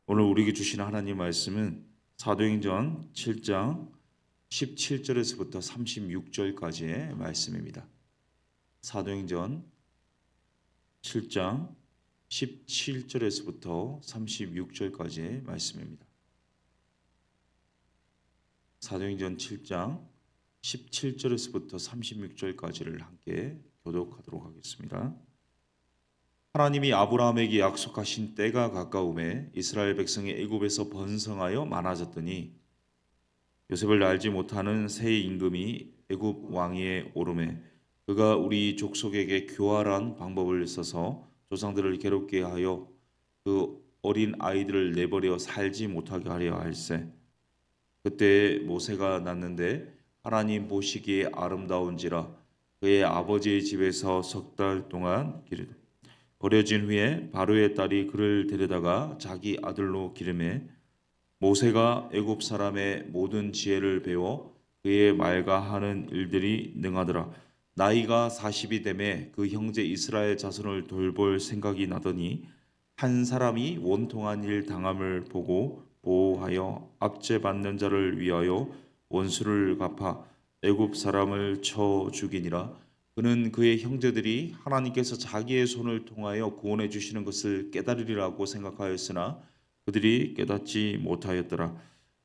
오늘 우리에게 주신 하나님 말씀은 사도행전 7장 17절에서부터 36절까지의 말씀입니다. 사도행전 7장 17절에서부터 36절까지의 말씀입니다. 사도행전 7장 17절에서부터 36절까지를 함께 교독하도록 하겠습니다. 하나님이 아브라함에게 약속하신 때가 가까움에 이스라엘 백성이 애굽에서 번성하여 많아졌더니 요셉을 알지 못하는 새 임금이 애굽 왕위에 오르매 그가 우리 족속에게 교활한 방법을 써서 조상들을 괴롭게 하여 그 어린 아이들을 내버려 살지 못하게 하려 할세. 그때 모세가 났는데 하나님 보시기에 아름다운지라 그의 아버지의 집에서 석 달 동안 기르되 버려진 후에 바로의 딸이 그를 데려다가 자기 아들로 기르매 모세가 애굽 사람의 모든 지혜를 배워 그의 말과 하는 일들이 능하더라. 나이가 40이 되매 그 형제 이스라엘 자손을 돌볼 생각이 나더니 한 사람이 원통한 일 당함을 보고 보호하여 압제받는 자를 위하여 원수를 갚아 애굽 사람을 쳐 죽이니라. 그는 그의 형제들이 하나님께서 자기의 손을 통하여 구원해 주시는 것을 깨달으리라고 생각하였으나 그들이 깨닫지 못하였더라.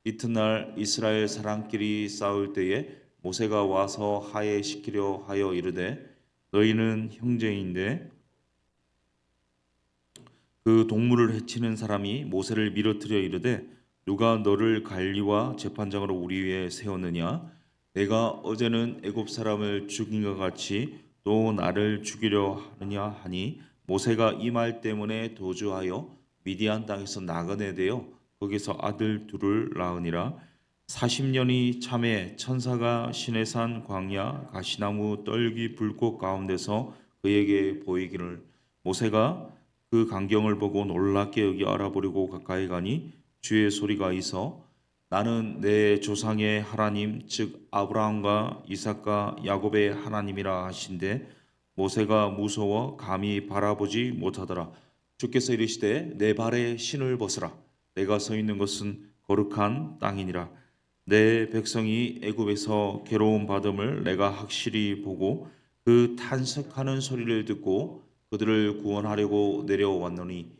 이튿날 이스라엘 사람끼리 싸울 때에 모세가 와서 하해시키려 하여 이르되 너희는 형제인데 그 동물을 해치는 사람이 모세를 밀어뜨려 이르되 누가 너를 관리와 재판장으로 우리 위에 세웠느냐 내가 어제는 애굽 사람을 죽인 것 같이 또 나를 죽이려 하느냐 하니 모세가 이 말 때문에 도주하여 미디안 땅에서 나그네 되어 거기서 아들 둘을 낳으니라. 40년이 참에 천사가 시내산 광야 가시나무 떨기 불꽃 가운데서 그에게 보이기를 모세가 그 광경을 보고 놀랍게 여기 알아보려고 가까이 가니 주의 소리가 있어 나는 내 조상의 하나님 즉 아브라함과 이삭과 야곱의 하나님이라 하신대 모세가 무서워 감히 바라보지 못하더라. 주께서 이르시되 내 발에 신을 벗으라. 내가 서 있는 것은 거룩한 땅이니라. 내 백성이 애굽에서 괴로움 받음을 내가 확실히 보고 그 탄식하는 소리를 듣고 그들을 구원하려고 내려왔노니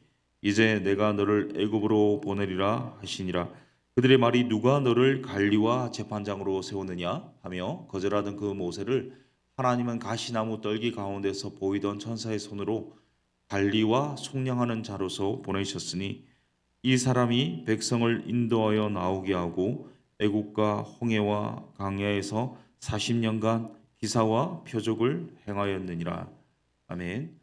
이제 내가 너를 애굽으로 보내리라 하시니라. 그들의 말이 누가 너를 관리와 재판장으로 세우느냐 하며 거절하던 그 모세를 하나님은 가시나무 떨기 가운데서 보이던 천사의 손으로 관리와 속량하는 자로서 보내셨으니 이 사람이 백성을 인도하여 나오게 하고 애국과 홍해와 강야에서 40년간 기사와 표적을 행하였느니라. 아멘.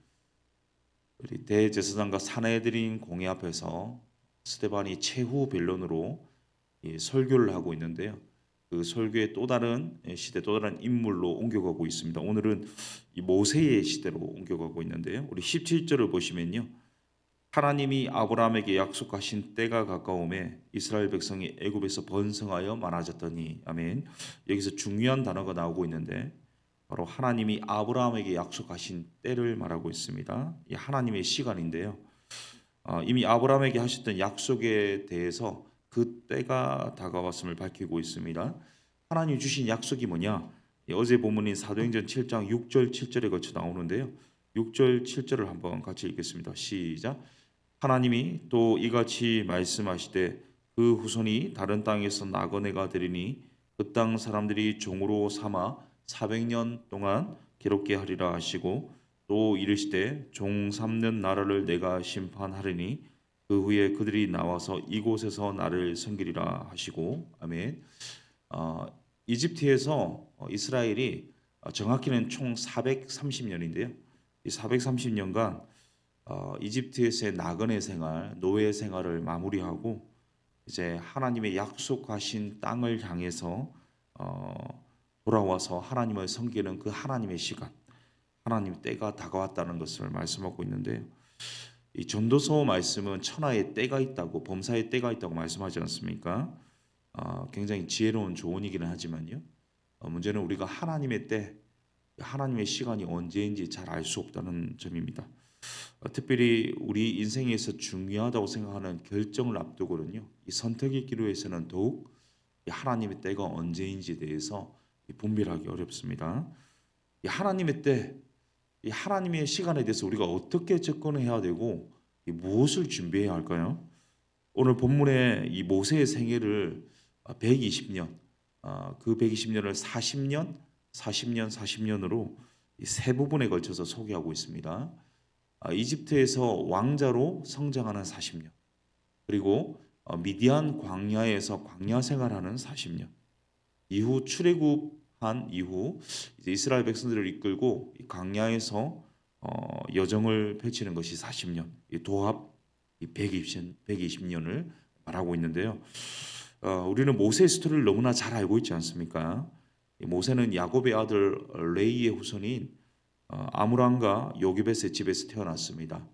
우리 대제사장과 사내들인 공회 앞에서 스데반이 최후 변론으로 설교를 하고 있는데요. 그 설교의 또 다른 시대, 또 다른 인물로 옮겨가고 있습니다. 오늘은 이 모세의 시대로 옮겨가고 있는데요. 우리 17절을 보시면요. 하나님이 아브라함에게 약속하신 때가 가까움에 이스라엘 백성이 애굽에서 번성하여 많아졌더니 아멘. 여기서 중요한 단어가 나오고 있는데 바로 하나님이 아브라함에게 약속하신 때를 말하고 있습니다. 이 하나님의 시간인데요. 이미 아브라함에게 하셨던 약속에 대해서 그 때가 다가왔음을 밝히고 있습니다. 하나님 주신 약속이 뭐냐? 어제 본문인 사도행전 7장 6절 7절에 거쳐 나오는데요. 6절 7절을 한번 같이 읽겠습니다. 시작. 하나님이 또 이같이 말씀하시되 그 후손이 다른 땅에서 나그네가 되리니 그 땅 사람들이 종으로 삼아 400년 동안 괴롭게 하리라 하시고 또 이르시되 종 삼는 나라를 내가 심판하리니 그 후에 그들이 나와서 이곳에서 나를 섬기리라 하시고 아멘. 어, 이집트에서 이스라엘이 정확히는 총 430년인데요. 이 430년간 이집트에서의 나그네 생활, 노예 생활을 마무리하고 이제 하나님의 약속하신 땅을 향해서 돌아와서 하나님을 섬기는 그 하나님의 시간, 하나님의 때가 다가왔다는 것을 말씀하고 있는데요. 이 전도서 말씀은 천하의 때가 있다고, 범사의 때가 있다고 말씀하지 않습니까? 굉장히 지혜로운 조언이기는 하지만요. 문제는 우리가 하나님의 때, 하나님의 시간이 언제인지 잘 알 수 없다는 점입니다. 특별히 우리 인생에서 중요하다고 생각하는 결정을 앞두고는요. 이 선택의 기로에서는 더욱 이 하나님의 때가 언제인지에 대해서 이 분별하기 어렵습니다. 이 하나님의 때, 이 하나님의 시간에 대해서 우리가 어떻게 접근해야 되고 이 무엇을 준비해야 할까요? 오늘 본문의 이 모세의 생애를 120년, 그 120년을 40년, 40년, 40년으로 세 부분에 걸쳐서 소개하고 있습니다. 이집트에서 왕자로 성장하는 40년, 그리고 미디안 광야에서 광야 생활하는 40년, 이후 출애굽한 이후 이제 이스라엘 백성들을 이끌고 이 광야에서 여정을 펼치는 것이 40년, 이 도합 이 120년을 말하고 있는데요. 우리는 모세의 스토리를 너무나 잘 알고 있지 않습니까? 이 모세는 야곱의 아들 레이의 후손인 아므람과 요게벳의 집에서 태어났습니다.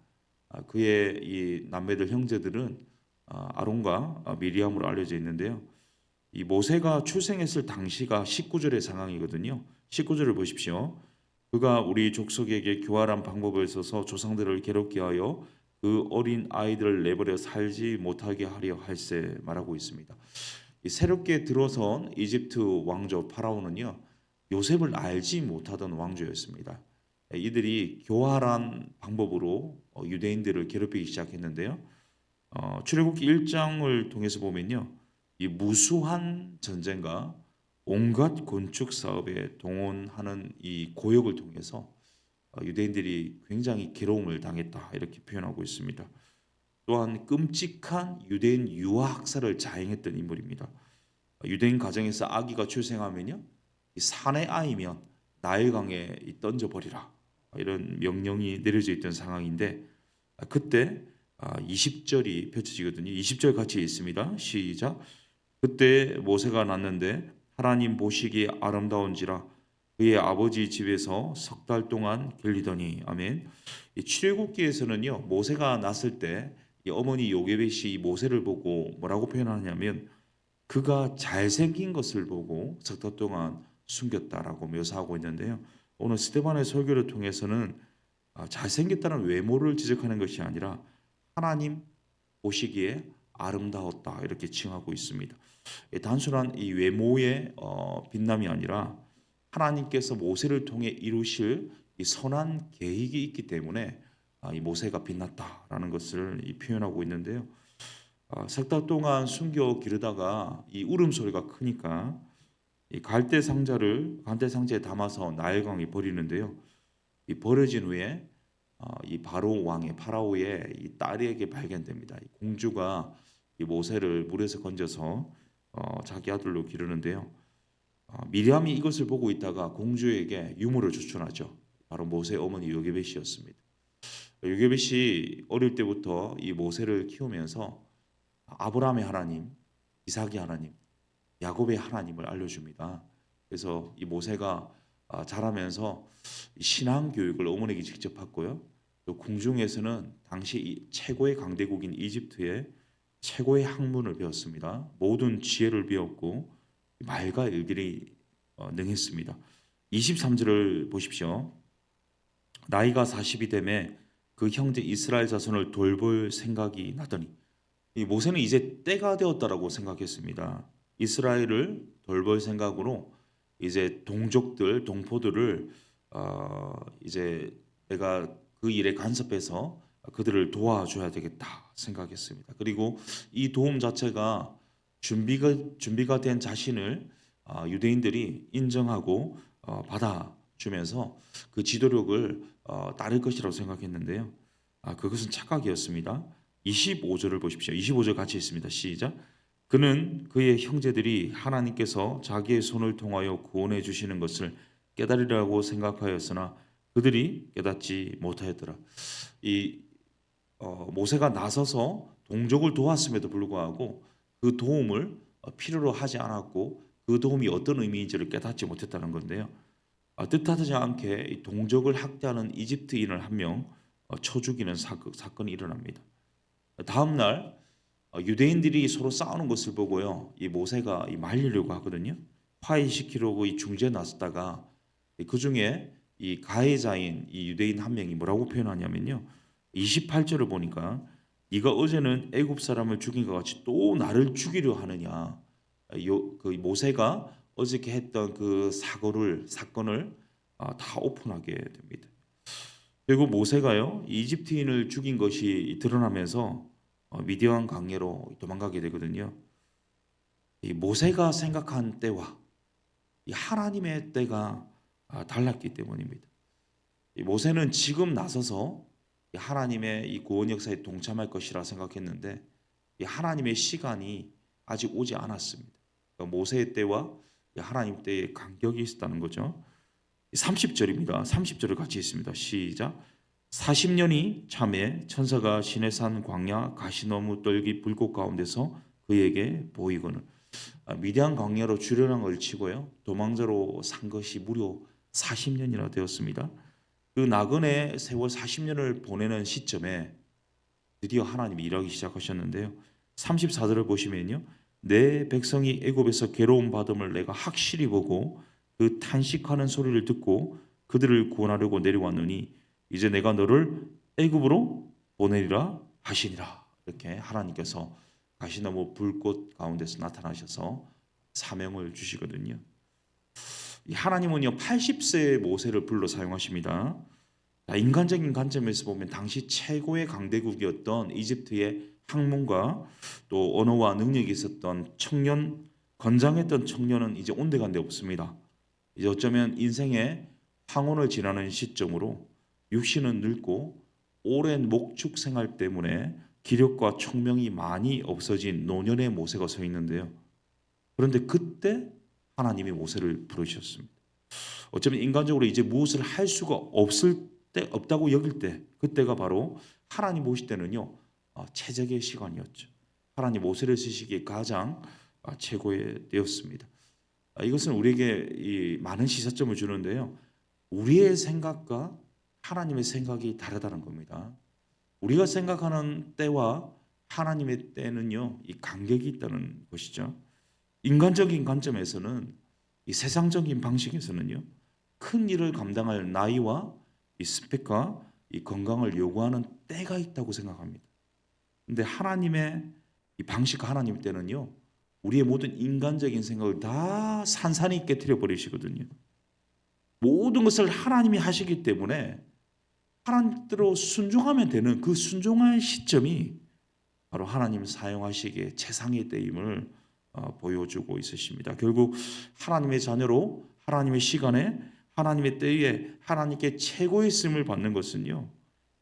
그의 이 남매들 형제들은 아론과 미리암으로 알려져 있는데요. 이 모세가 출생했을 당시가 19절의 상황이거든요. 19절을 보십시오. 그가 우리 족속에게 교활한 방법을 써서 조상들을 괴롭게 하여 그 어린 아이들을 내버려 살지 못하게 하려 할세 말하고 있습니다. 이 새롭게 들어선 이집트 왕조 파라오는요. 요셉을 알지 못하던 왕조였습니다. 이들이 교활한 방법으로 유대인들을 괴롭히기 시작했는데요. 출애굽기 1장을 통해서 보면요. 이 무수한 전쟁과 온갖 건축 사업에 동원하는 이 고역을 통해서 유대인들이 굉장히 괴로움을 당했다 이렇게 표현하고 있습니다. 또한 끔찍한 유대인 유아 학살을 자행했던 인물입니다. 유대인 가정에서 아기가 출생하면요, 이 산의 아이면 나일강에 던져버리라 이런 명령이 내려져 있던 상황인데 그때 20절이 펼쳐지거든요. 20절 같이 있습니다. 시작. 그때 모세가 났는데 하나님 보시기에 아름다운지라 그의 아버지 집에서 석 달 동안 길리더니 아멘. 이 출애굽기에서는요 모세가 났을 때 이 어머니 요게벳이 이 모세를 보고 뭐라고 표현하냐면 그가 잘생긴 것을 보고 석 달 동안 숨겼다라고 묘사하고 있는데요. 오늘 스테반의 설교를 통해서는 잘생겼다는 외모를 지적하는 것이 아니라 하나님 보시기에 아름다웠다 이렇게 칭하고 있습니다. 단순한 이 외모의 빛남이 아니라 하나님께서 모세를 통해 이루실 이 선한 계획이 있기 때문에 이 모세가 빛났다라는 것을 표현하고 있는데요. 석 달 동안 숨겨 기르다가 이 울음소리가 크니까 이 갈대 상자에 담아서 나일강에 버리는데요. 이 버려진 후에 이 바로 왕의 파라오의 이 딸에게 발견됩니다. 이 공주가 이 모세를 물에서 건져서 자기 아들로 기르는데요. 미리암이 이것을 보고 있다가 공주에게 유물을 추천하죠. 바로 모세의 어머니 요게벳이었습니다. 요게벳이 어릴 때부터 이 모세를 키우면서 아브라함의 하나님, 이삭의 하나님, 야곱의 하나님을 알려줍니다. 그래서 이 모세가 자라면서 신앙 교육을 어머니에게 직접 받고요. 또 궁중에서는 당시 최고의 강대국인 이집트의 최고의 학문을 배웠습니다. 모든 지혜를 배웠고 말과 일들이 능했습니다. 23절을 보십시오. 나이가 40이 되매 그 형제 이스라엘 자손을 돌볼 생각이 나더니 이 모세는 이제 때가 되었다라고 생각했습니다. 이스라엘을 돌볼 생각으로 이제 동족들, 동포들을 이제 내가 그 일에 간섭해서 그들을 도와줘야 되겠다 생각했습니다. 그리고 이 도움 자체가 준비가 된 자신을 유대인들이 인정하고 받아주면서 그 지도력을 따를 것이라고 생각했는데요. 그것은 착각이었습니다. 25절을 보십시오. 25절 같이 있습니다. 시작. 그는 그의 형제들이 하나님께서 자기의 손을 통하여 구원해 주시는 것을 깨달으라고 생각하였으나 그들이 깨닫지 못하였더라. 이 모세가 나서서 동족을 도왔음에도 불구하고 그 도움을 필요로 하지 않았고 그 도움이 어떤 의미인지를 깨닫지 못했다는 건데요. 뜻하지 않게 이 동족을 학대하는 이집트인을 한 명 쳐 죽이는 사건이 일어납니다. 다음 날 유대인들이 서로 싸우는 것을 보고요. 이 모세가 말리려고 하거든요. 화해시키려고 이 중재에 나섰다가 그 중에 이 가해자인 이 유대인 한 명이 뭐라고 표현하냐면요. 28절을 보니까 네가 어제는 애굽 사람을 죽인 것 같이 또 나를 죽이려 하느냐. 그 모세가 어저께 했던 그 사건을 다 오픈하게 됩니다. 결국 모세가요 이집트인을 죽인 것이 드러나면서 미디안 강야로 도망가게 되거든요. 이 모세가 생각한 때와 이 하나님의 때가 달랐기 때문입니다. 이 모세는 지금 나서서 이 하나님의 이 구원 역사에 동참할 것이라 생각했는데 이 하나님의 시간이 아직 오지 않았습니다. 그러니까 모세의 때와 이 하나님 때의 간격이 있었다는 거죠. 30절입니다. 30절을 같이 읽습니다. 시작. 40년이 참에 천사가 시내산 광야 가시나무 떨기 불꽃 가운데서 그에게 보이거늘. 미디안 광야로 주련한 걸 치고요. 도망자로 산 것이 무려 40년이나 되었습니다. 그 나그네 세월 40년을 보내는 시점에 드디어 하나님이 일하기 시작하셨는데요. 34절을 보시면요. 내 백성이 애굽에서 괴로움 받음을 내가 확실히 보고 그 탄식하는 소리를 듣고 그들을 구원하려고 내려왔느니 이제 내가 너를 애굽으로 보내리라 하시니라. 이렇게 하나님께서 가시나무 불꽃 가운데서 나타나셔서 사명을 주시거든요. 하나님은요 80세의 모세를 불러 사용하십니다. 인간적인 관점에서 보면 당시 최고의 강대국이었던 이집트의 학문과 또 언어와 능력이 있었던 청년, 건장했던 청년은 이제 온데간데 없습니다. 이제 어쩌면 인생의 황혼을 지나는 시점으로 육신은 늙고 오랜 목축 생활 때문에 기력과 총명이 많이 없어진 노년의 모세가 서 있는데요. 그런데 그때 하나님이 모세를 부르셨습니다. 어쩌면 인간적으로 이제 무엇을 할 수가 없다고 여길 때 그때가 바로 하나님 보실 때는요 최적의 시간이었죠. 하나님 모세를 쓰시기에 가장 최고의 때였습니다. 이것은 우리에게 이 많은 시사점을 주는데요. 우리의 생각과 하나님의 생각이 다르다는 겁니다. 우리가 생각하는 때와 하나님의 때는요 이 간격이 있다는 것이죠. 인간적인 관점에서는 이 세상적인 방식에서는요 큰 일을 감당할 나이와 이 스펙과 이 건강을 요구하는 때가 있다고 생각합니다. 근데 하나님의 이 방식 하나님 때는요 우리의 모든 인간적인 생각을 다 산산히 깨트려 버리시거든요. 모든 것을 하나님이 하시기 때문에 하나님대로 순종하면 되는 그 순종할 시점이 바로 하나님 사용하시기에 최상의 때임을 보여주고 있으십니다. 결국 하나님의 자녀로 하나님의 시간에 하나님의 때에 하나님께 최고의 쓰임을 받는 것은요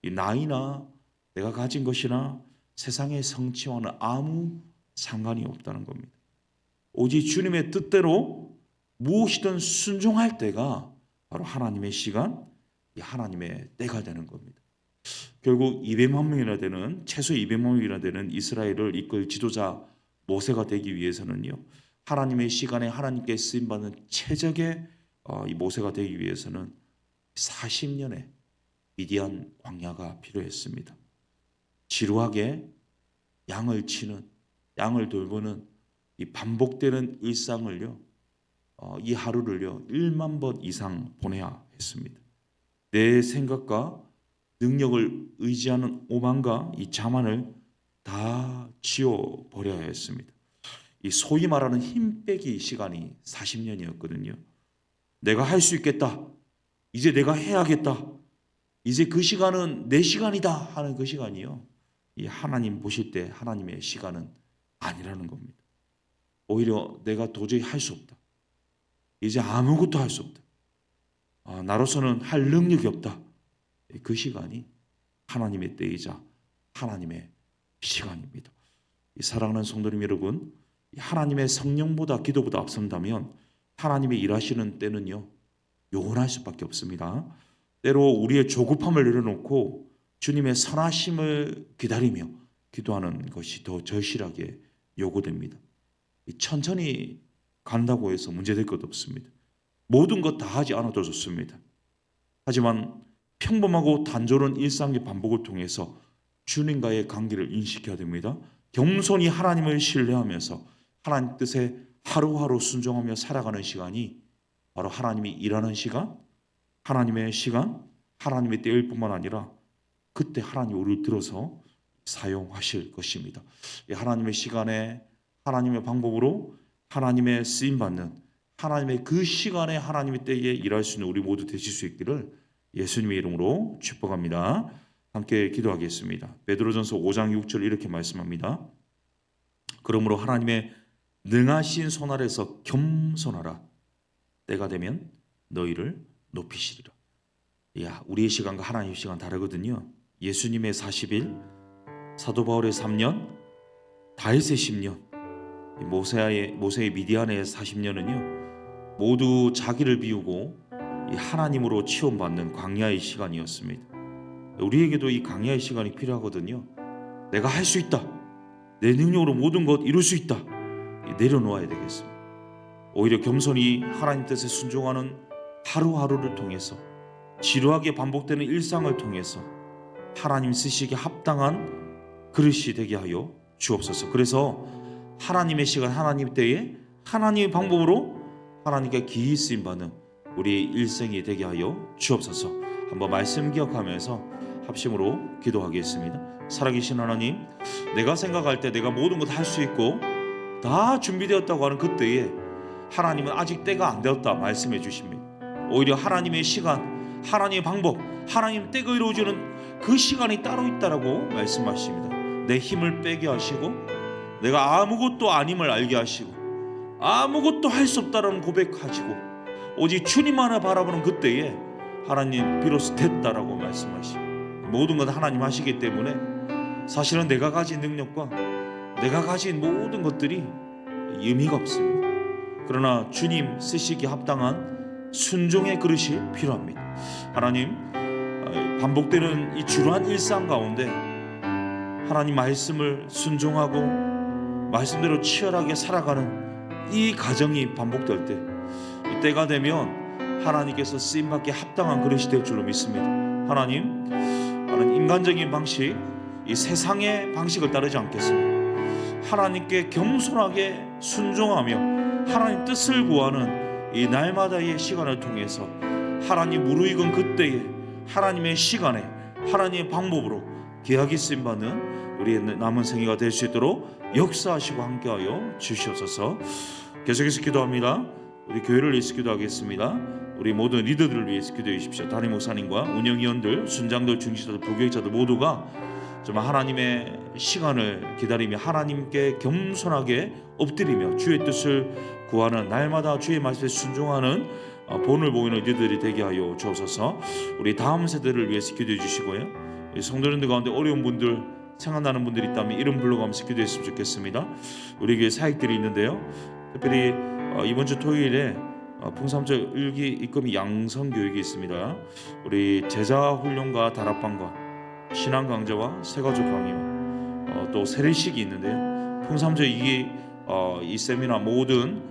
이 나이나 내가 가진 것이나 세상의 성취와는 아무 상관이 없다는 겁니다. 오직 주님의 뜻대로 무엇이든 순종할 때가 바로 하나님의 시간, 하나님의 때가 되는 겁니다. 결국 200만 명이나 되는 최소 200만 명이나 되는 이스라엘을 이끌 지도자 모세가 되기 위해서는요 하나님의 시간에 하나님께 쓰임 받는 최적의 이 모세가 되기 위해서는 40년의 미디안 광야가 필요했습니다. 지루하게 양을 돌보는 이 반복되는 일상을요 이 하루를요 1만 번 이상 보내야 했습니다. 내 생각과 능력을 의지하는 오만과 이 자만을 다 지워 버려야 했습니다. 이 소위 말하는 힘 빼기 시간이 40년이었거든요. 내가 할 수 있겠다. 이제 내가 해야겠다. 이제 그 시간은 내 시간이다 하는 그 시간이요. 이 하나님 보실 때 하나님의 시간은 아니라는 겁니다. 오히려 내가 도저히 할 수 없다. 이제 아무것도 할 수 없다. 나로서는 할 능력이 없다. 그 시간이 하나님의 때이자 하나님의 시간입니다. 사랑하는 성도님 여러분, 하나님의 성령보다 기도보다 앞선다면 하나님의 일하시는 때는요 요원할 수밖에 없습니다. 때로 우리의 조급함을 내려놓고 주님의 선하심을 기다리며 기도하는 것이 더 절실하게 요구됩니다. 천천히 간다고 해서 문제될 것 없습니다. 모든 것 다 하지 않아도 좋습니다. 하지만 평범하고 단조로운 일상의 반복을 통해서 주님과의 관계를 인식해야 됩니다. 겸손히 하나님을 신뢰하면서 하나님 뜻에 하루하루 순종하며 살아가는 시간이 바로 하나님이 일하는 시간, 하나님의 시간, 하나님의 때일 뿐만 아니라 그때 하나님 우리를 들어서 사용하실 것입니다. 하나님의 시간에 하나님의 방법으로 하나님의 쓰임받는 하나님의 그 시간에 하나님의 때에 일할 수 있는 우리 모두 되실 수 있기를 예수님의 이름으로 축복합니다. 함께 기도하겠습니다. 베드로전서 5장 6절 이렇게 말씀합니다. 그러므로 하나님의 능하신 손 아래서 겸손하라. 때가 되면 너희를 높이시리라. 우리의 시간과 하나님의 시간 다르거든요. 예수님의 40일, 사도 바울의 3년, 다윗의 10년, 모세의 미디안의 40년은요 모두 자기를 비우고 하나님으로 치원받는 광야의 시간이었습니다. 우리에게도 이 광야의 시간이 필요하거든요. 내가 할 수 있다, 내 능력으로 모든 것 이룰 수 있다, 내려놓아야 되겠습니다. 오히려 겸손히 하나님 뜻에 순종하는 하루하루를 통해서, 지루하게 반복되는 일상을 통해서 하나님 쓰시기에 합당한 그릇이 되게 하여 주옵소서. 그래서 하나님의 시간, 하나님 때에 하나님의 방법으로 하나님께 기이 쓰임받는 우리의 일생이 되게 하여 주옵소서. 한번 말씀 기억하면서 합심으로 기도하겠습니다. 살아계신 하나님, 내가 생각할 때 내가 모든 것 할 수 있고 다 준비되었다고 하는 그때에 하나님은 아직 때가 안 되었다 말씀해 주십니다. 오히려 하나님의 시간, 하나님의 방법, 하나님 때가 이루어지는 그 시간이 따로 있다라고 말씀하십니다. 내 힘을 빼게 하시고 내가 아무것도 아님을 알게 하시고 아무것도 할 수 없다라는 고백하시고 오직 주님 하나 바라보는 그때에 하나님 비로소 됐다라고 말씀하시고 모든 것 하나님 하시기 때문에 사실은 내가 가진 능력과 내가 가진 모든 것들이 의미가 없습니다. 그러나 주님 쓰시기에 합당한 순종의 그릇이 필요합니다. 하나님, 반복되는 이 주루한 일상 가운데 하나님 말씀을 순종하고 말씀대로 치열하게 살아가는 이 과정이 반복될 때, 이때가 되면 하나님께서 쓰임받기에 합당한 그릇이 될 줄로 믿습니다. 하나님, 인간적인 방식, 이 세상의 방식을 따르지 않겠습니다. 하나님께 겸손하게 순종하며 하나님 뜻을 구하는 이 날마다의 시간을 통해서 하나님 무르익은 그때에 하나님의 시간에 하나님의 방법으로 귀하게 쓰임받는 우리의 남은 생애가 될 수 있도록 역사하시고 함께하여 주시옵소서. 계속해서 기도합니다. 우리 교회를 위해서 기도하겠습니다. 우리 모든 리더들을 위해서 기도해 주십시오. 담임 목사님과 운영위원들, 순장들, 중지자들, 부교육자들 모두가 정말 하나님의 시간을 기다리며 하나님께 겸손하게 엎드리며 주의 뜻을 구하는 날마다 주의 말씀에 순종하는 본을 보이는 리더들이 되게 하여 주옵소서. 우리 다음 세대를 위해서 기도해 주시고요. 성도님들 가운데 어려운 분들, 생각나는 분들이 있다면 이름 불러가면서 기도했으면 좋겠습니다. 우리 교회 사역들이 있는데요. 특별히 이번 주 토요일에 풍삼절 일기 입금 양성 교육이 있습니다. 우리 제자 훈련과 다락방과 신앙 강좌와 새가족 강의와 또 세례식이 있는데요. 풍삼절 이 세미나 모든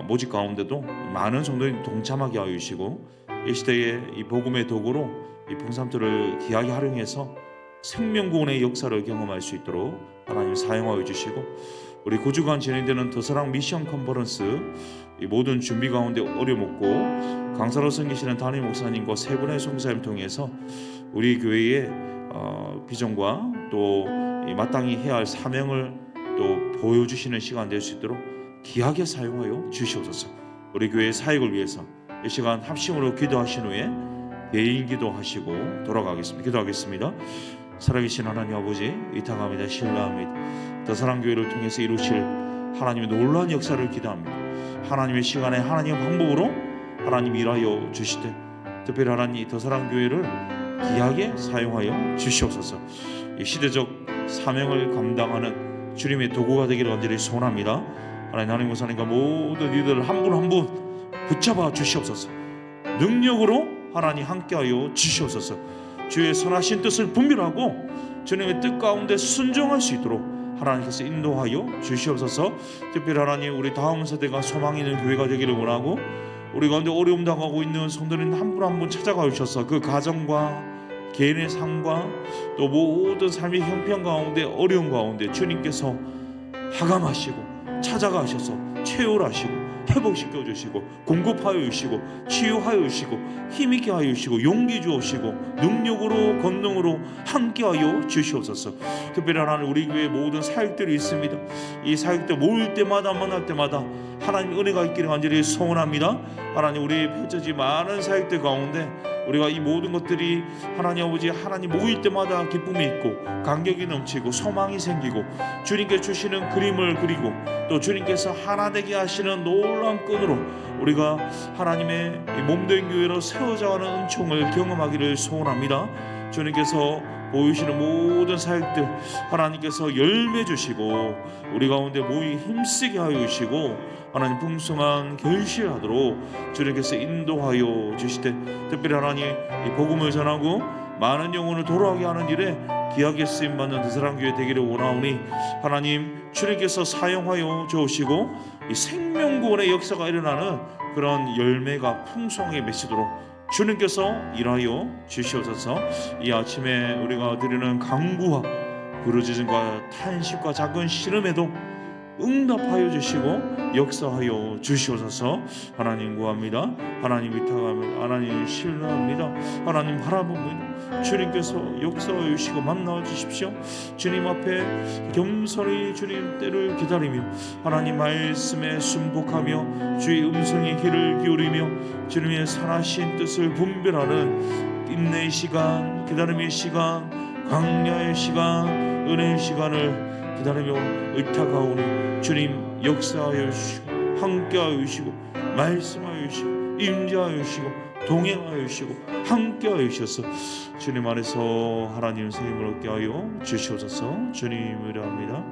모집 가운데도 많은 성도님 동참하게 하여 주시고 이 시대에 이 복음의 도구로 이 풍삼절을 귀하게 활용해서 생명구원의 역사를 경험할 수 있도록 하나님 사용하여 주시고 우리 9주간 진행되는 더사랑 미션 컨퍼런스 이 모든 준비 가운데 어려먹고 강사로 섬기시는 담임 목사님과 세 분의 송사를 통해서 우리 교회의 비전과 또 마땅히 해야 할 사명을 또 보여주시는 시간 될 수 있도록 귀하게 사용하여 주시옵소서. 우리 교회의 사역을 위해서 이 시간 합심으로 기도하신 후에 개인 기도하시고 돌아가겠습니다. 기도하겠습니다. 살아계신 하나님 아버지, 위탁합니다. 신뢰합니다. 더사랑교회를 통해서 이루실 하나님의 놀라운 역사를 기도합니다. 하나님의 시간에 하나님의 방법으로 하나님 일하여 주시되 특별히 하나님 더사랑교회를 귀하게 사용하여 주시옵소서. 이 시대적 사명을 감당하는 주님의 도구가 되기를 간절히 소원합니다. 하나님 목사님과 모든 이들을 한 분 한 분 붙잡아 주시옵소서. 능력으로 하나님 함께하여 주시옵소서. 주의 선하신 뜻을 분별하고 주님의 뜻 가운데 순종할 수 있도록 하나님께서 인도하여 주시옵소서. 특별히 하나님 우리 다음 세대가 소망 있는 교회가 되기를 원하고 우리 가운데 어려움 당하고 있는 성도님 한 분 한 분 찾아가 주셔서 그 가정과 개인의 삶과 또 모든 삶의 형편 가운데 어려움 가운데 주님께서 하감하시고 찾아가셔서 채울하시고 회복시켜 주시고 공급하여 주시고 치유하여 주시고 힘있게 하여 주시고 용기 주시고 능력으로 권능으로 함께하여 주시옵소서. 특별히 하나님 우리 교회 모든 사역들이 있습니다. 이 사역들 모일 때마다 만날 때마다 하나님 은혜가 있기를 간절히 소원합니다. 하나님 우리 펼쳐진 많은 사역들 가운데 우리가 이 모든 것들이 하나님 아버지 하나님 모일 때마다 기쁨이 있고 감격이 넘치고 소망이 생기고 주님께 주시는 그림을 그리고 또 주님께서 하나 되게 하시는 놀라운 끈으로 우리가 하나님의 몸된 교회로 세워져가는 은총을 경험하기를 소원합니다. 주님께서 보이시는 모든 사역들 하나님께서 열매 주시고 우리 가운데 모이 힘쓰게 하여 주시고 하나님 풍성한 결실하도록 주님께서 인도하여 주시되 특별히 하나님 이 복음을 전하고 많은 영혼을 돌아오게 하는 일에 귀하게 쓰임받는 대사랑교회 되기를 원하오니 하나님 주님께서 사용하여 주시고 이 생명구원의 역사가 일어나는 그런 열매가 풍성하게 맺히도록 주님께서 일하여 주시옵소서. 이 아침에 우리가 드리는 간구와 부르짖음과 탄식과 작은 신음에도 응답하여 주시고 역사하여 주시옵소서. 하나님 구합니다. 하나님 위탁합니다. 하나님 신뢰합니다. 하나님 바라봅니다. 주님께서 역사하여 주시고 만나 주십시오. 주님 앞에 겸손히 주님 때를 기다리며 하나님 말씀에 순복하며 주의 음성의 귀를 기울이며 주님의 선하신 뜻을 분별하는 인내의 시간, 기다림의 시간, 광야의 시간, 은혜의 시간을 기다리며 의탁하오니 주님 역사하여 주시고 함께하여 주시고 말씀하여 주시고 임재하여 주시고 동행하여 주시고 함께하여 주셔서 주님 안에서 하나님 생명을 얻게 하여 주시옵소서. 주님을 합니다.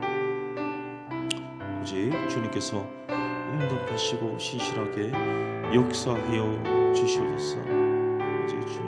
오직 주님께서 응답하시고 신실하게 역사하여 주시옵소서. 오직 주님